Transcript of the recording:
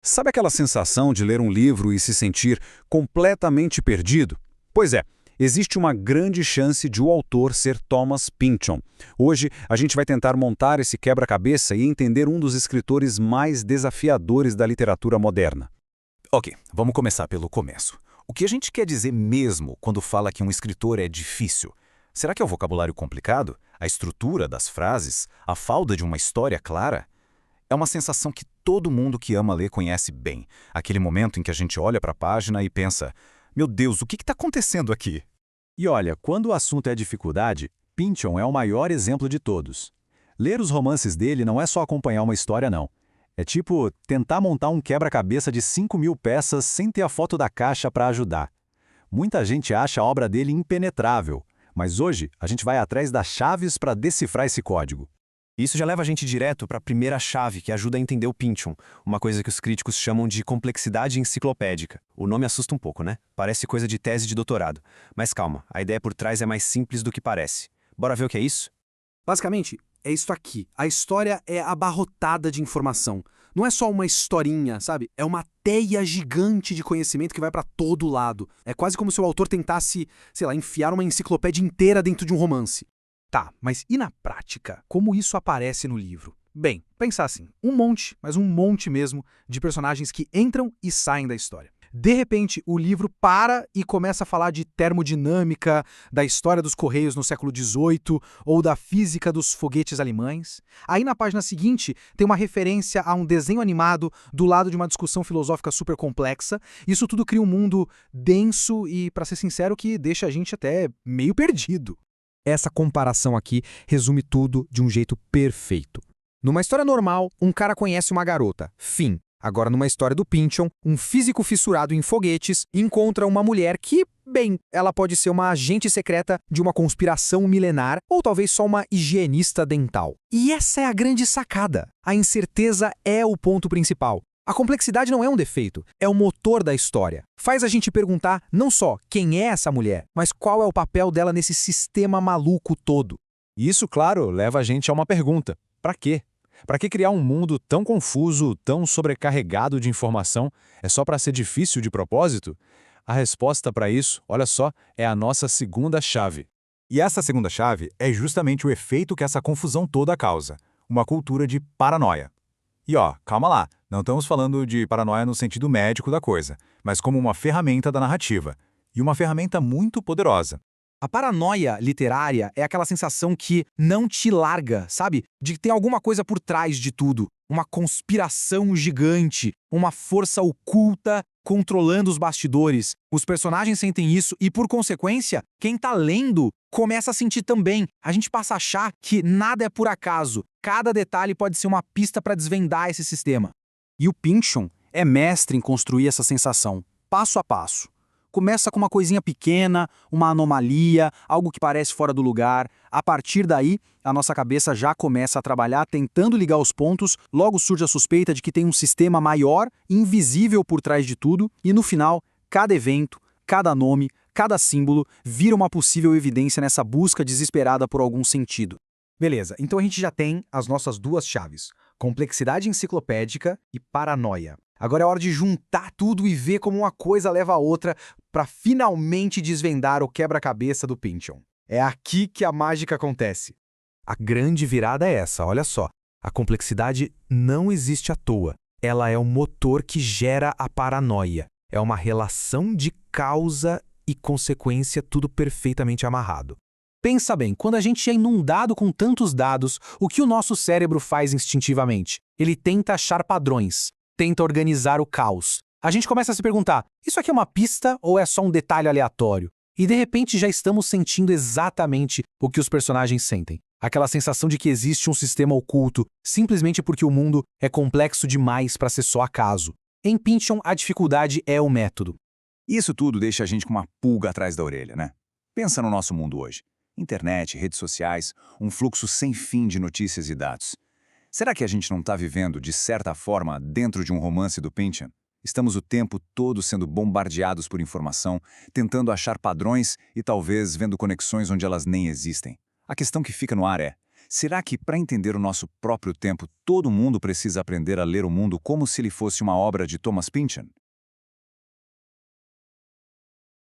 Sabe aquela sensação de ler um livro e se sentir completamente perdido? Pois é, existe uma grande chance de o autor ser Thomas Pynchon. Hoje a gente vai tentar montar esse quebra-cabeça e entender um dos escritores mais desafiadores da literatura moderna. Ok, vamos começar pelo começo. O que a gente quer dizer mesmo quando fala que um escritor é difícil? Será que é o vocabulário complicado? A estrutura das frases? A falta de uma história clara? É uma sensação que todo mundo que ama ler conhece bem. Aquele momento em que a gente olha para a página e pensa: meu Deus, o que está acontecendo aqui? E olha, quando o assunto é dificuldade, Pynchon é o maior exemplo de todos. Ler os romances dele não é só acompanhar uma história, não. É tipo tentar montar um quebra-cabeça de 5.000 peças sem ter a foto da caixa para ajudar. Muita gente acha a obra dele impenetrável, mas hoje a gente vai atrás das chaves para decifrar esse código. Isso já leva a gente direto para a primeira chave que ajuda a entender o Pynchon, uma coisa que os críticos chamam de complexidade enciclopédica. O nome assusta um pouco, né? Parece coisa de tese de doutorado. Mas calma, a ideia por trás é mais simples do que parece. Bora ver o que é isso? Basicamente, é isso aqui. A história é abarrotada de informação. Não é só uma historinha, sabe? É uma teia gigante de conhecimento que vai pra todo lado. É quase como se o autor tentasse, sei lá, enfiar uma enciclopédia inteira dentro de um romance. Tá, mas e na prática? Como isso aparece no livro? Bem, pensar assim, um monte, mas um monte mesmo, de personagens que entram e saem da história. De repente, o livro para e começa a falar de termodinâmica, da história dos Correios no século XVIII ou da física dos foguetes alemães. Aí na página seguinte tem uma referência a um desenho animado do lado de uma discussão filosófica super complexa. Isso tudo cria um mundo denso e, para ser sincero, que deixa a gente até meio perdido. Essa comparação aqui resume tudo de um jeito perfeito. Numa história normal, um cara conhece uma garota. Fim. Agora, numa história do Pynchon, um físico fissurado em foguetes encontra uma mulher que, bem, ela pode ser uma agente secreta de uma conspiração milenar ou talvez só uma higienista dental. E essa é a grande sacada. A incerteza é o ponto principal. A complexidade não é um defeito, é o motor da história. Faz a gente perguntar não só quem é essa mulher, mas qual é o papel dela nesse sistema maluco todo. E isso, claro, leva a gente a uma pergunta: para quê? Para que criar um mundo tão confuso, tão sobrecarregado de informação? É só para ser difícil de propósito? A resposta para isso, olha só, é a nossa segunda chave. E essa segunda chave é justamente o efeito que essa confusão toda causa: uma cultura de paranoia. E ó, calma lá, não estamos falando de paranoia no sentido médico da coisa, mas como uma ferramenta da narrativa. E uma ferramenta muito poderosa. A paranoia literária é aquela sensação que não te larga, sabe? De que tem alguma coisa por trás de tudo. Uma conspiração gigante, uma força oculta controlando os bastidores. Os personagens sentem isso e, por consequência, quem tá lendo começa a sentir também. A gente passa a achar que nada é por acaso. Cada detalhe pode ser uma pista para desvendar esse sistema. E o Pynchon é mestre em construir essa sensação, passo a passo. Começa com uma coisinha pequena, uma anomalia, algo que parece fora do lugar. A partir daí, a nossa cabeça já começa a trabalhar tentando ligar os pontos, logo surge a suspeita de que tem um sistema maior, invisível por trás de tudo, e no final, cada evento, cada nome, cada símbolo vira uma possível evidência nessa busca desesperada por algum sentido. Beleza, então a gente já tem as nossas duas chaves: complexidade enciclopédica e paranoia. Agora é hora de juntar tudo e ver como uma coisa leva a outra para finalmente desvendar o quebra-cabeça do Pynchon. É aqui que a mágica acontece. A grande virada é essa, olha só. A complexidade não existe à toa. Ela é o motor que gera a paranoia. É uma relação de causa e consequência, tudo perfeitamente amarrado. Pensa bem, quando a gente é inundado com tantos dados, o que o nosso cérebro faz instintivamente? Ele tenta achar padrões, tenta organizar o caos. A gente começa a se perguntar: isso aqui é uma pista ou é só um detalhe aleatório? E de repente já estamos sentindo exatamente o que os personagens sentem. Aquela sensação de que existe um sistema oculto, simplesmente porque o mundo é complexo demais para ser só acaso. Em Pynchon, a dificuldade é o método. Isso tudo deixa a gente com uma pulga atrás da orelha, né? Pensa no nosso mundo hoje. Internet, redes sociais, um fluxo sem fim de notícias e dados. Será que a gente não está vivendo, de certa forma, dentro de um romance do Pynchon? Estamos o tempo todo sendo bombardeados por informação, tentando achar padrões e talvez vendo conexões onde elas nem existem. A questão que fica no ar é: Será que, para entender o nosso próprio tempo, todo mundo precisa aprender a ler o mundo como se ele fosse uma obra de Thomas Pynchon?